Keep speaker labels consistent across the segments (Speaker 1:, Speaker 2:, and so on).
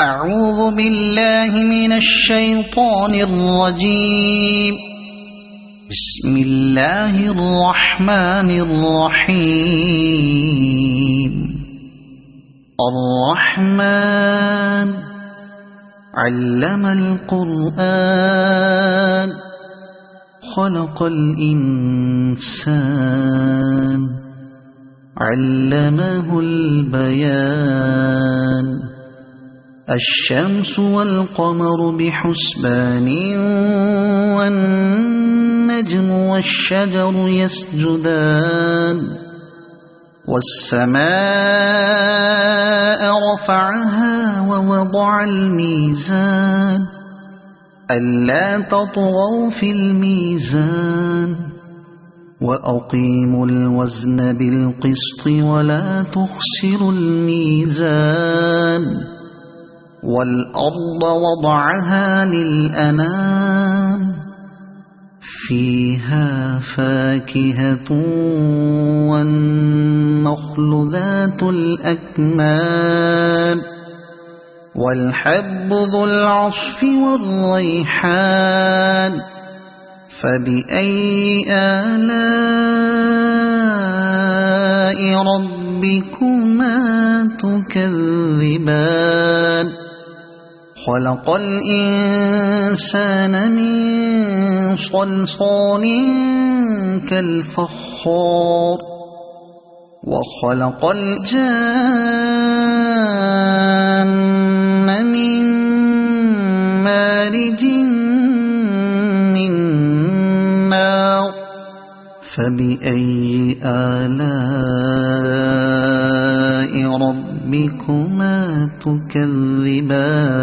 Speaker 1: أعوذ بالله من الشيطان الرجيم. بسم الله الرحمن الرحيم. الرحمن علم القرآن خلق الإنسان علمه البيان. الشمس والقمر بحسبان والنجم والشجر يسجدان. والسماء رفعها ووضع الميزان ألا تطغوا في الميزان وأقيموا الوزن بالقسط ولا تخسروا الميزان. والأرض وضعها للأنام فيها فاكهة والنخل ذات الأكمام والحب ذو العصف والريحان. فبأي آلاء ربكما تكذبان. خلق الإنسان من صلصال كالفخار وخلق الجان من مارج من نار. فبأي آلاء ربكما تكذبان.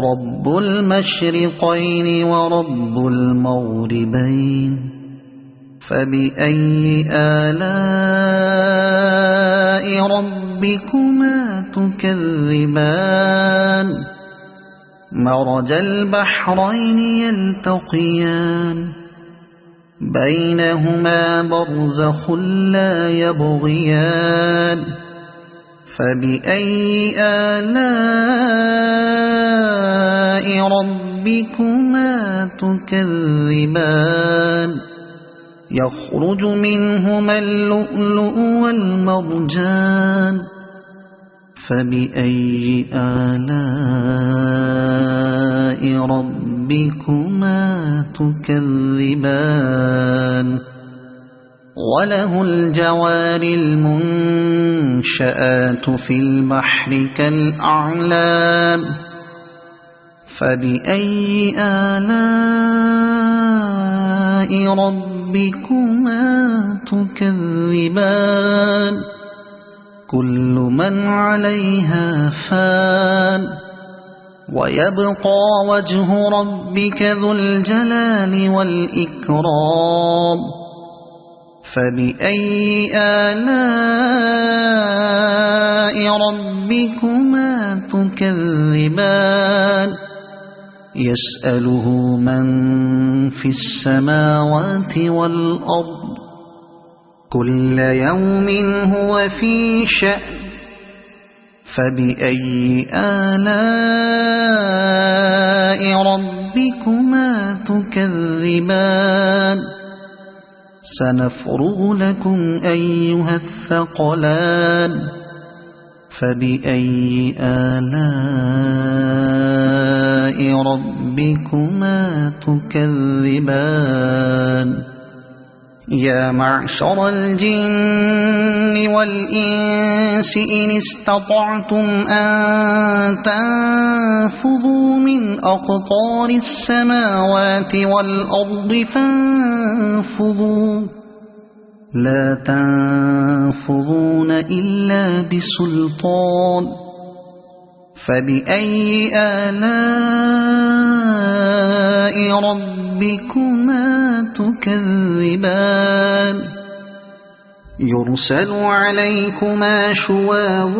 Speaker 1: رب المشرقين ورب المغربين. فبأي آلاء ربكما تكذبان. مرج البحرين يلتقيان بينهما برزخ لا يبغيان. فبأي آلاء ربكما تكذبان. يخرج منهما اللؤلؤ والمرجان. فبأي آلاء ربكما تكذبان. وله الجوار المنشآت في البحر كالأعلام. فبأي آلاء ربكما تكذبان. كل من عليها فان ويبقى وجه ربك ذو الجلال والإكرام. فبأي آلاء ربكما تكذبان. يسأله من في السماوات والأرض كل يوم هو في شأن. فبأي آلاء ربكما تكذبان. سنفرغ لكم أيها الثقلان. فبأي آلاء ربكما تكذبان. يا معشر الجن والإنس إن استطعتم أن تنفذوا من أقطار السماوات والأرض فانفذوا لا تنفذون إلا بسلطان. فبأي آلاء ربكما تكذبان. يرسل عليكما شواظ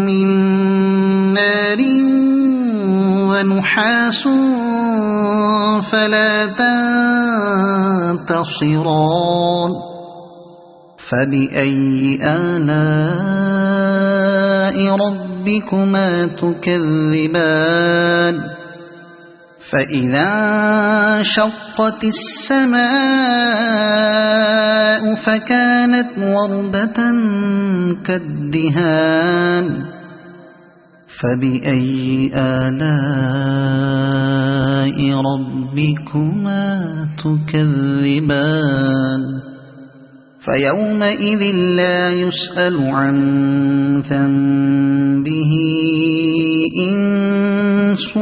Speaker 1: من نار ونحاس فلا تنتصران. فبأي آلاء ربكما تكذبان فإذا انشقت السماء فكانت وردة كالدهان فبأي آلاء ربكما تكذبان فيومئذ لا يسأل عن ذنبه إنس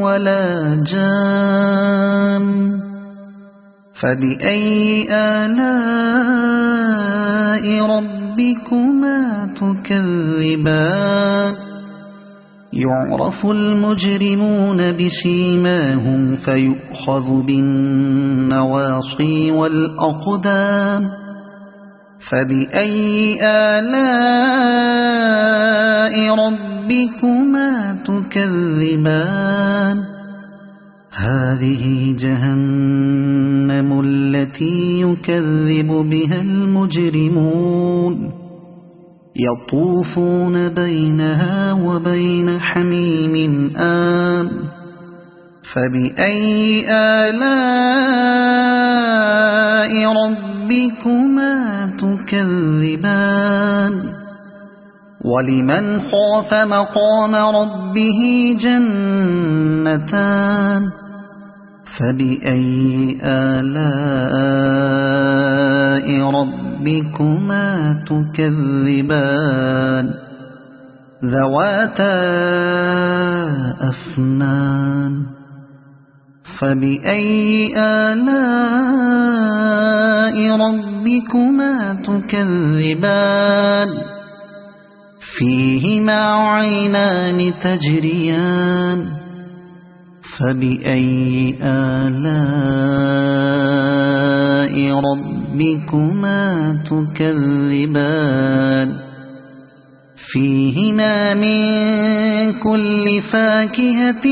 Speaker 1: ولا جان فبأي آلاء ربكما تكذبان يعرف المجرمون بسيماهم فيؤخذ بالنواصي والأقدام فبأي آلاء ربكما تكذبان هذه جهنم التي يكذب بها المجرمون يطوفون بينها وبين حميم آن فبأي آلاء ربكما تكذبان ولمن خاف مقام ربه جنتان فبأي آلاء ربكما تكذبان ذواتا أفنان فبأي آلاء ربكما تكذبان فيهما عينان تجريان فبأي آلاء ربكما تكذبان فيهما من كل فاكهة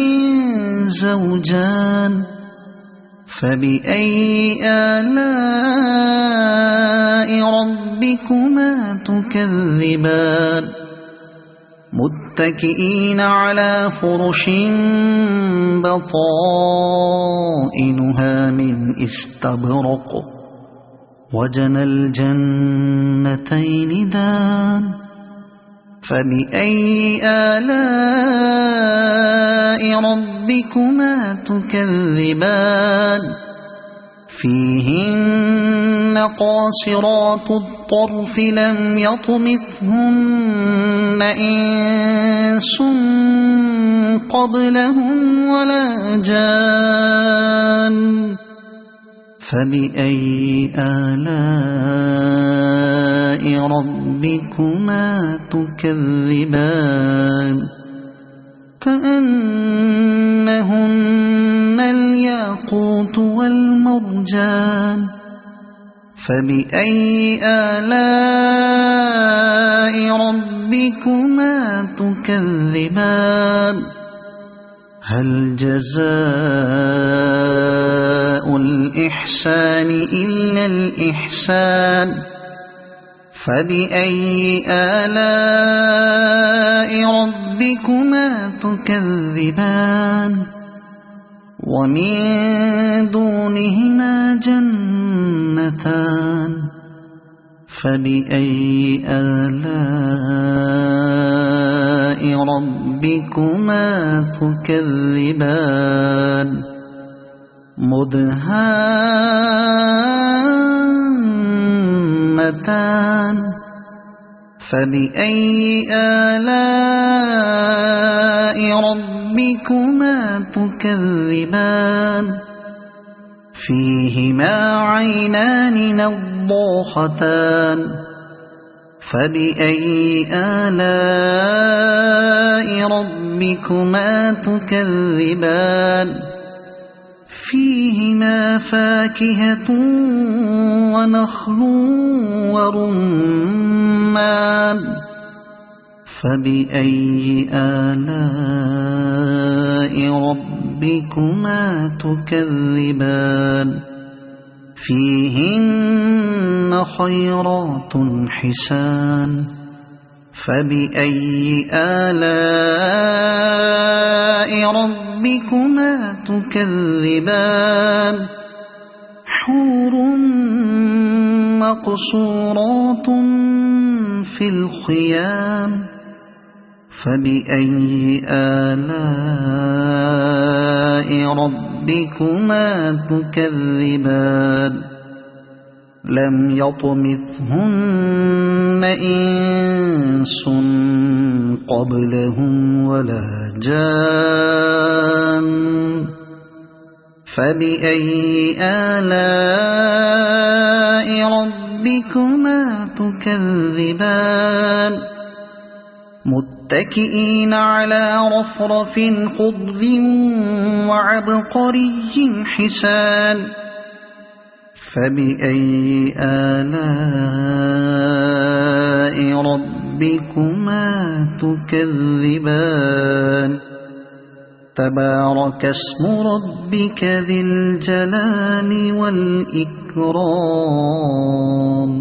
Speaker 1: زوجان فبأي آلاء ربكما تكذبان متكئين على فرش بطائنها من استبرق وجنى الجنتين دان فبأي آلاء ربكما تكذبان فيهن قاصرات الطرف لم يطمثهن إنس قبلهم ولا جان فبأي آلاء ربكما تكذبان كأنهن الياقوت والمرجان فبأي آلاء ربكما تكذبان هل جزاء الإحسان إلا الإحسان فبأي آلاء ربكما تكذبان ومن دونهما جنتان فبأي آلاء ربكما تكذبان مدهامتان فبأي آلاء ربكما تكذبان فيهما عينان نضاختان فبأي آلاء ربكما تكذبان فيهما فاكهة ونخل ورمان فبأي آلاء ربكما تكذبان فيهن خيرات حسان فبأي آلاء ربكما تكذبان حور مقصورات في الخيام فبأي آلاء ربكما تكذبان لم يطمثهن إنس قبلهم ولا جان فبأي آلاء ربكما تكذبان متكئين على رفرف خضر وعبقري حسان فبأي آلاء ربكما تكذبان تبارك اسم ربك ذي الجلال والإكرام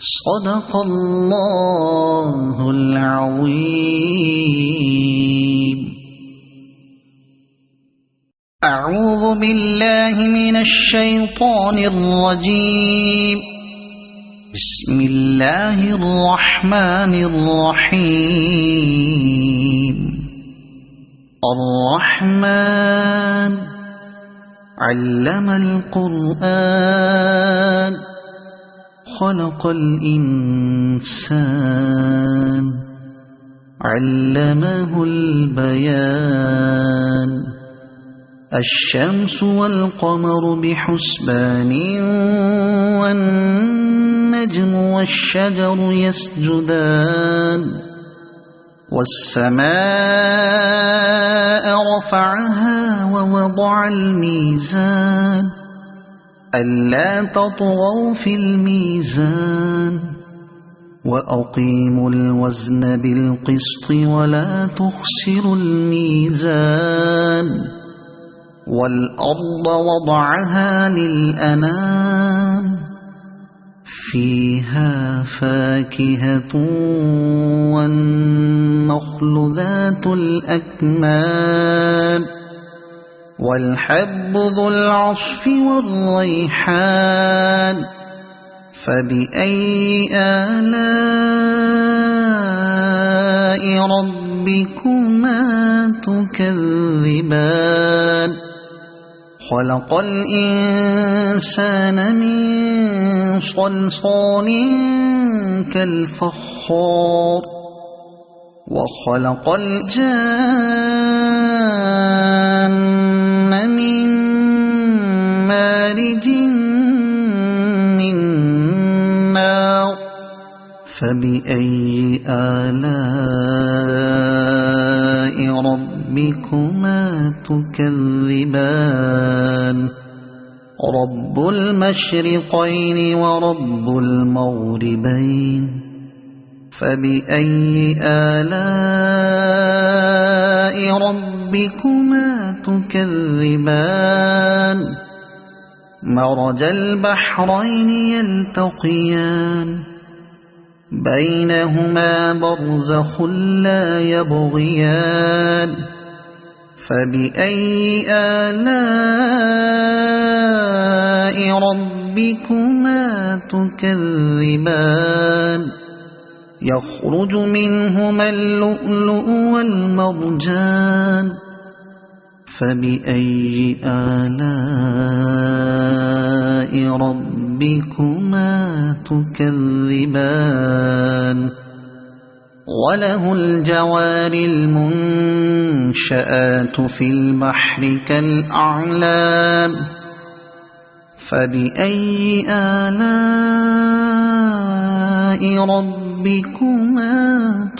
Speaker 1: صدق الله العظيم. أعوذ بالله من الشيطان الرجيم. بسم الله الرحمن الرحيم. الرحمن علم القرآن خلق الإنسان علمه البيان الشمس والقمر بحسبان والنجم والشجر يسجدان والسماء رفعها ووضع الميزان ألا تطغوا في الميزان وأقيموا الوزن بالقسط ولا تخسروا الميزان والأرض وضعها للأنام فيها فاكهة والنخل ذات الأكمام والحب ذو العصف والريحان فبأي آلاء ربكما تكذبان خلق الإنسان من صلصال كالفخار وخلق الجان من مارج من نار فبأي آلاء ربكما تكذبان رب المشرقين ورب المغربين فبأي آلاء ربكما تكذبان مرج البحرين يلتقيان بينهما برزخ لا يبغيان فبأي آلاء ربكما تكذبان يخرج منهما اللؤلؤ والمرجان فبأي آلاء ربكما تكذبان وله الجوار المنشآت في البحر كالأعلام فبأي آلاء ربكما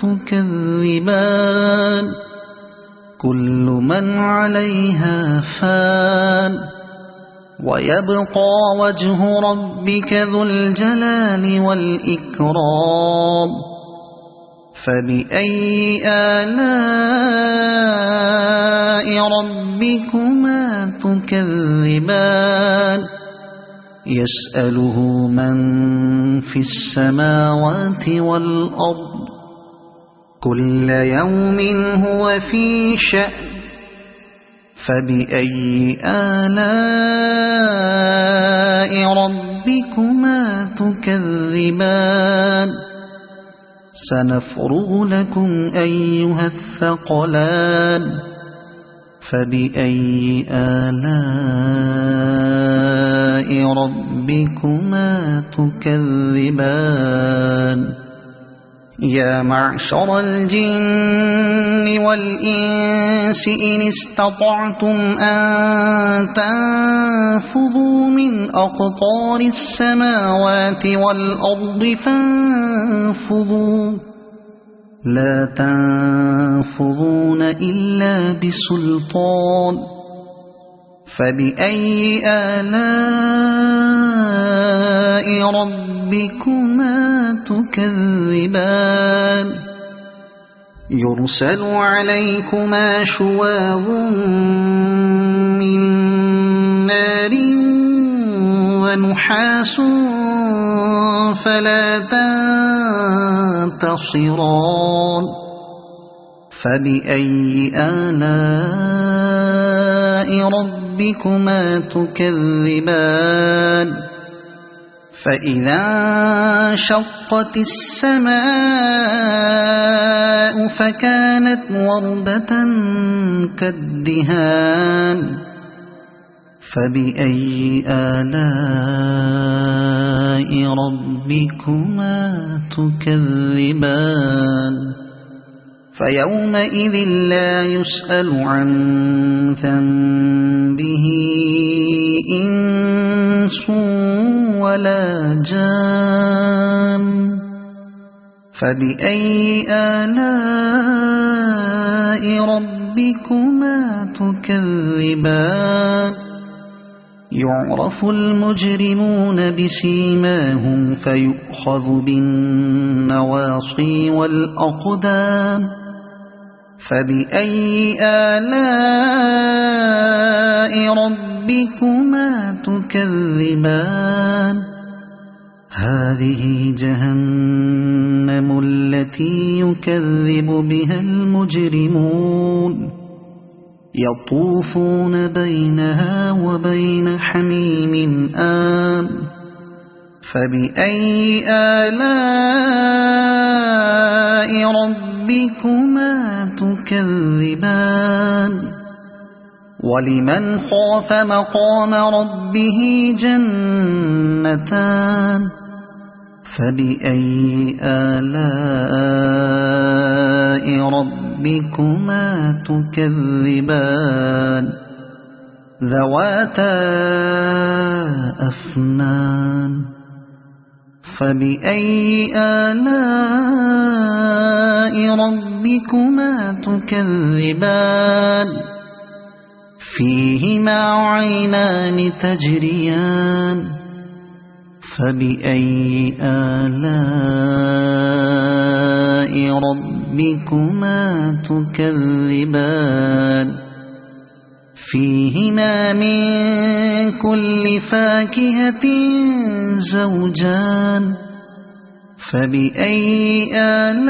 Speaker 1: تكذبان كل من عليها فان ويبقى وجه ربك ذو الجلال والإكرام فبأي آلاء ربكما تكذبان يسأله من في السماوات والأرض كل يوم هو في شأن فبأي آلاء ربكما تكذبان سنفرغ لكم أيها الثقلان فبأي آلاء ربكما تكذبان يا معشر الجن والإنس إن استطعتم أن تنفذوا من أقطار السماوات والأرض فانفذوا لا تنفذون إلا بسلطان فبأي آلاء ربكما تكذبان يرسل عليكما شواظ من نار ونحاس فلا تنتصران فبأي آلاء ربكما تكذبان فإذا انشقت السماء فكانت وردة كالدهان فبأي آلاء ربكما تكذبان فيومئذ لا يسأل عن ذنبه إنس ولا جان فبأي آلاء ربكما تكذبان يعرف المجرمون بسيماهم فيؤخذ بالنواصي والأقدام فبأي آلاء ربكما تكذبان هذه جهنم التي يكذب بها المجرمون يطوفون بينها وبين حميم آن فبأي آلاء ربكما تكذبان ولمن خاف مقام ربه جنتان فبأي آلاء ربكما تكذبان ذواتا أفنان فبأي آلاء ربكما تكذبان فيهما عينان تجريان فبأي آلاء ربكما تكذبان فيهما من كل فاكهة زوجان فبأي آلاء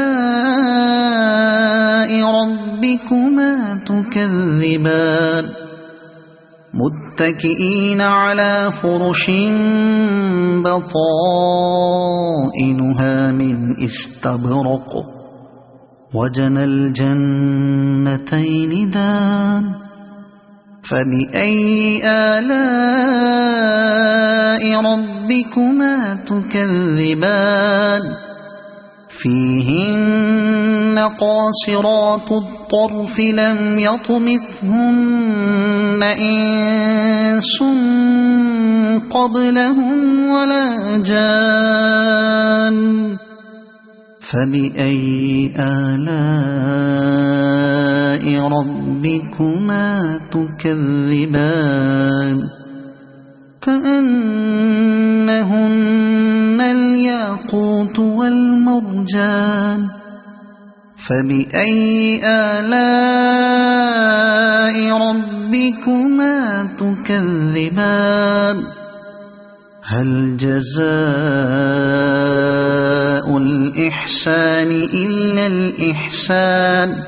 Speaker 1: ربكما تكذبان متكئين على فرش بطائنها من استبرق وجنى الجنتين دان فبأي آلاء ربكما تكذبان فيهن قاصرات الطرف لم يطمثهن إنس قبلهم ولا جان فبأي آلاء ربكما تكذبان كأنهن الياقوت والمرجان فبأي آلاء ربكما تكذبان هل جزاء جزاء الإحسان إلا الإحسان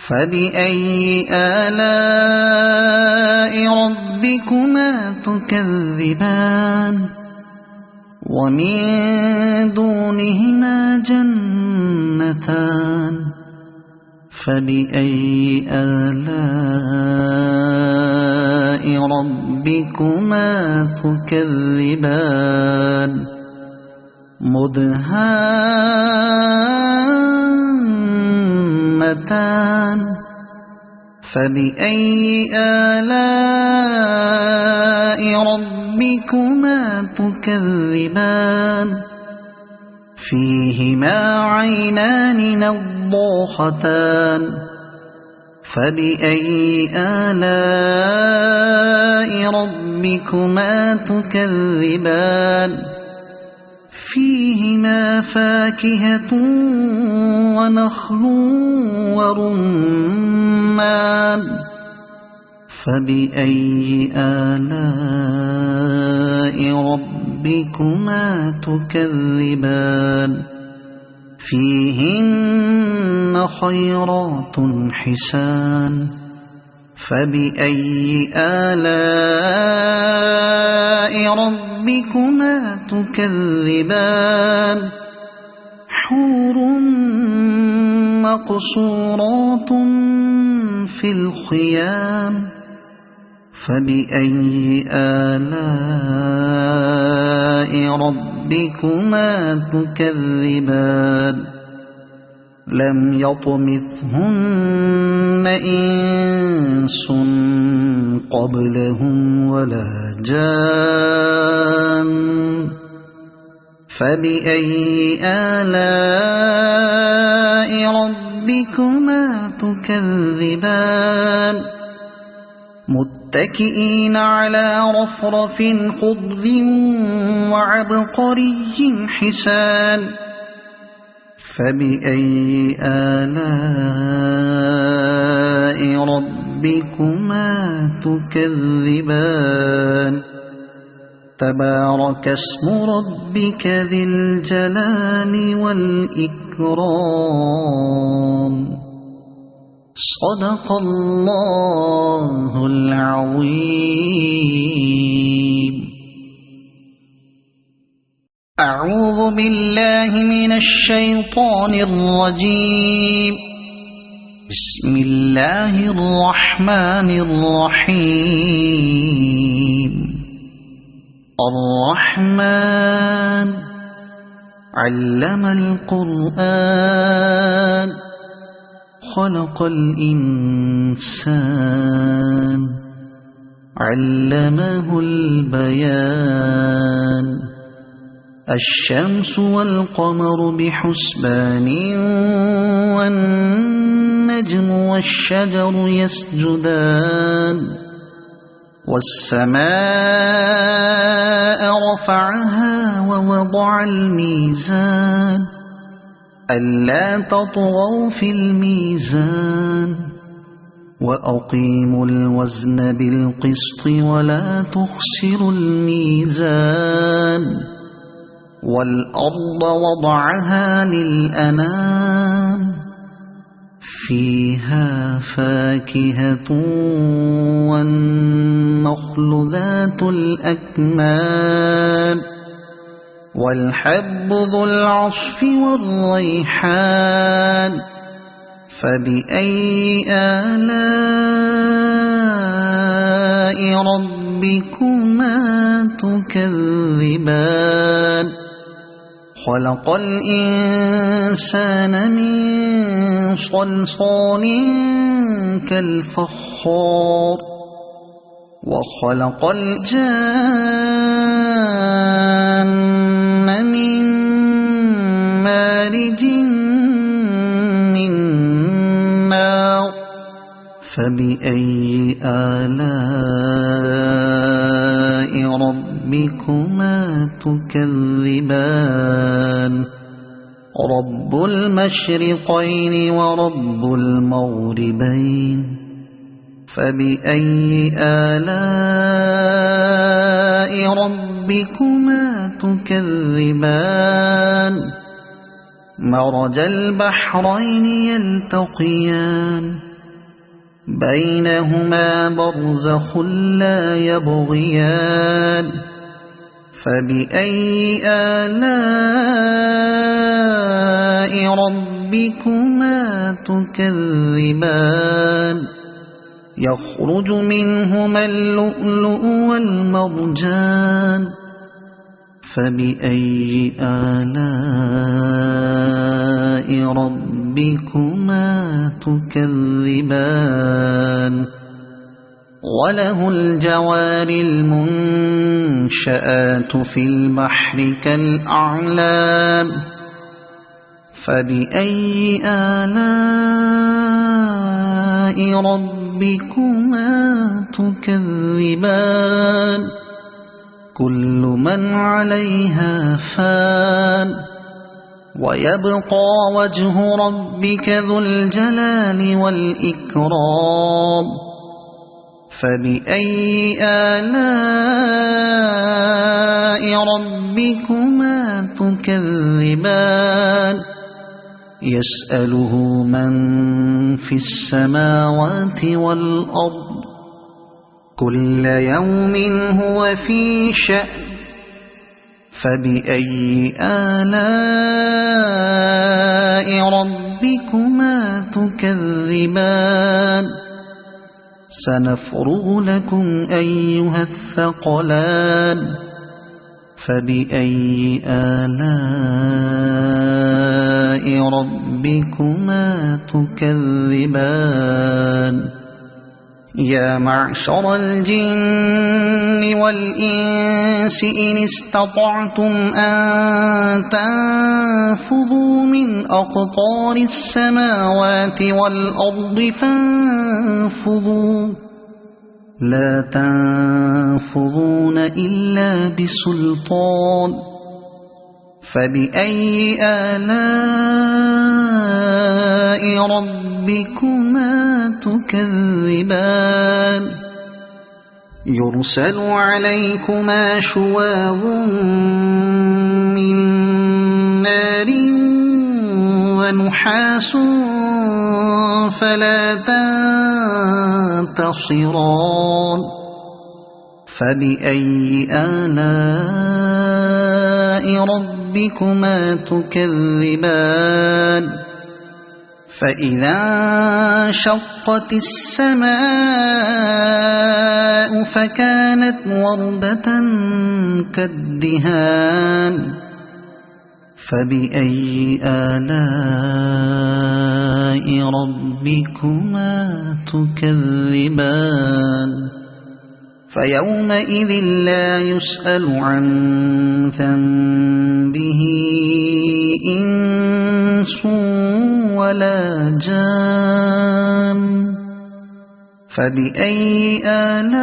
Speaker 1: فبأي آلاء ربكما تكذبان ومن دونهما جنتان فبأي آلاء ربكما تكذبان مدهامتان فبأي آلاء ربكما تكذبان فيهما عينان نضاختان فبأي آلاء ربكما تكذبان فيهما فاكهة ونخل ورمان فبأي آلاء ربكما تكذبان فيهن خيرات حسان فبأي آلاء ربكما تكذبان حور مقصورات في الخيام فبأي آلاء ربكما تكذبان لم يطمثهن إنس قبلهم ولا جان فبأي آلاء ربكما تكذبان متكئين على رفرف خضر وعبقري حسان فبأي آلاء ربكما تكذبان تبارك اسم ربك ذي الجلال والإكرام صدق الله العظيم. أعوذ بالله من الشيطان الرجيم. بسم الله الرحمن الرحيم. الرحمن علم القرآن خلق الإنسان علمه البيان الشمس والقمر بحسبان والنجم والشجر يسجدان والسماء رفعها ووضع الميزان ألا تطغوا في الميزان وأقيموا الوزن بالقسط ولا تخسروا الميزان والأرض وضعها للأنام فيها فاكهة والنخل ذات الأكمام والحب ذو العصف والريحان فبأي آلاء ربكما تكذبان خلق الإنسان من صلصال كالفخار وخلق الجان من مارج من نار فبأي آلاء ربكما تكذبان رب المشرقين ورب المغربين فبأي آلاء ربكما تكذبان مرج البحرين يلتقيان بينهما برزخ لا يبغيان فبأي آلاء ربكما تكذبان يخرج منهما اللؤلؤ والمرجان فبأي آلاء ربكما تكذبان وله الجوار المنشآت في البحر كالأعلام فبأي آلاء ربكما تكذبان كل من عليها فان ويبقى وجه ربك ذو الجلال والإكرام فبأي آلاء ربكما تكذبان يسأله من في السماوات والأرض كل يوم هو في شأن فبأي آلاء ربكما تكذبان سنفرغ لكم أيها الثقلان فبأي آلاء ربكما تكذبان يا معشر الجن والإنس إن استطعتم أن تنفذوا من أقطار السماوات والأرض فانفذوا لا تنفذون إلا بسلطان فبأي آلاء ربكما تكذبان يرسل عليكما شواظ من نار ونحاس فلا تنتصران فبأي آلاء ربكما تكذبان فإذا انشقت السماء فكانت وردة كالدهان فبأي آلاء ربكما تكذبان فيومئذ لا يسأل عن ذنبه إنس ولا جان فبأي آلاء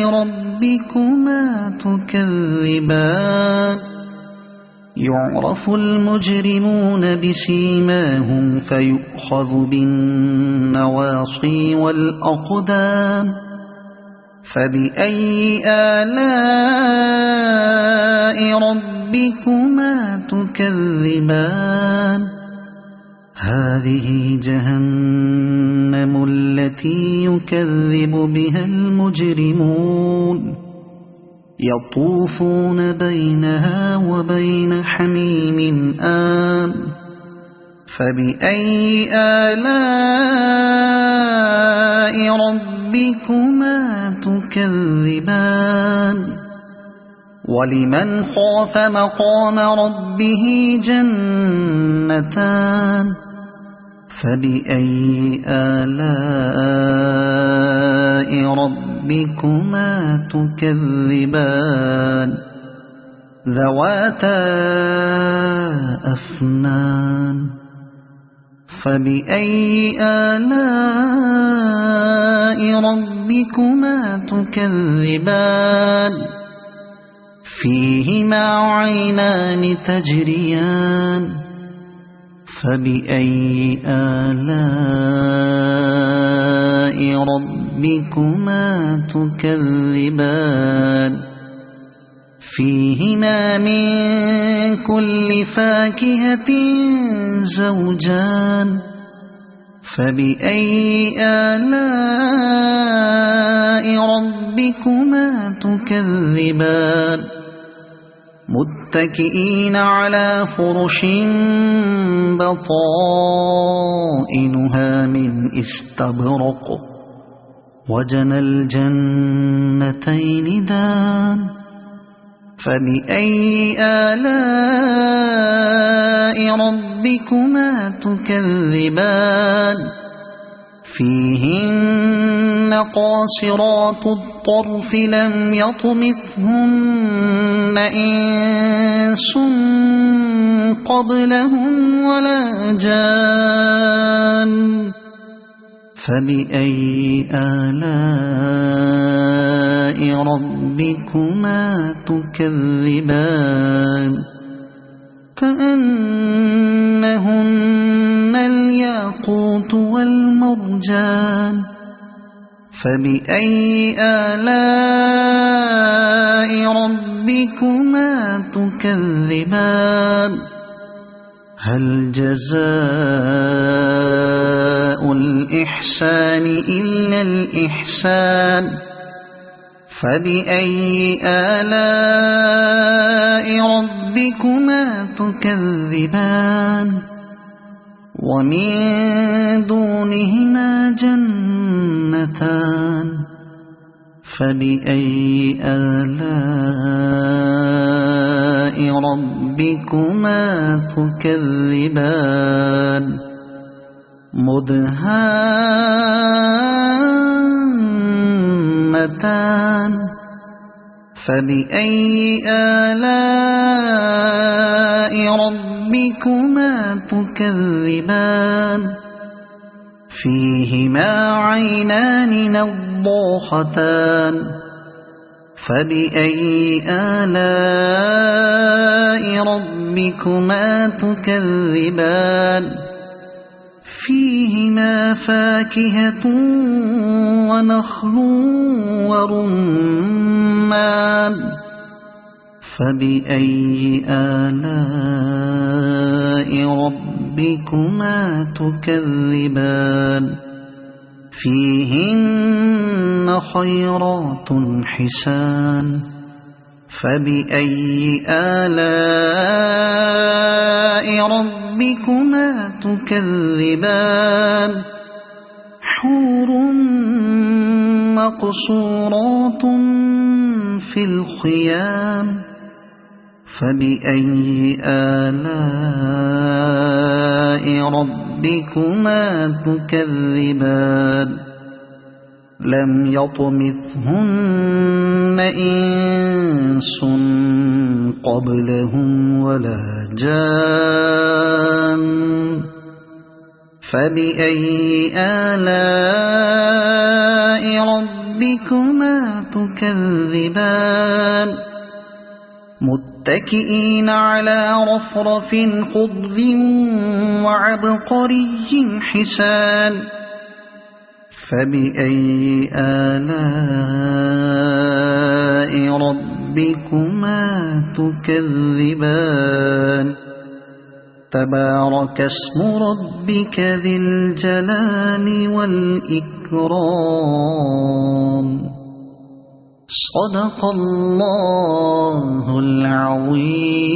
Speaker 1: ربكما تكذبان يعرف المجرمون بسيماهم فيؤخذ بالنواصي والأقدام فبأي آلاء ربكما تكذبان هذه جهنم التي يكذب بها المجرمون يطوفون بينها وبين حميم آن فبأي آلاء ربكما تكذبان ولمن خاف مقام ربه جنتان فبأي آلاء ربكما تكذبان ذواتا أفنان فبأي آلاء ربكما تكذبان فيهما عينان تجريان فبأي آلاء ربكما تكذبان فيهما من كل فاكهة زوجان فبأي آلاء ربكما تكذبان متكئين على فرش بطائنها من استبرق وجنى الجنتين دان فبأي آلاء ربكما تكذبان فيهن قاصرات الطرف لم يطمثهن إنس قبلهم ولا جان فبأي آلاء ربكما تكذبان كأنهن الياقوت والمرجان فبأي آلاء ربكما تكذبان هل جزاء الإحسان إلا الإحسان فبأي آلاء ربكما تكذبان ومن دونهما جنتان فبأي آلاء ربكما تكذبان مدهامتان فبأي آلاء ربكما تكذبان فيهما عينان نضاختان فبأي آلاء ربكما تكذبان فيهما فاكهة ونخل ورمان فبأي آلاء ربكما تكذبان فيهن خيرات حسان فبأي آلاء ربكما تكذبان حور مقصورات في الخيام فبأي آلاء ربكما تكذبان لم يطمثهن إنس قبلهم ولا جان فبأي آلاء ربكما تكذبان متكئين على رفرف خضر وعبقري حسان فبأي آلاء ربكما تكذبان تبارك اسم ربك ذي الجلال والإكرام صدق الله العظيم.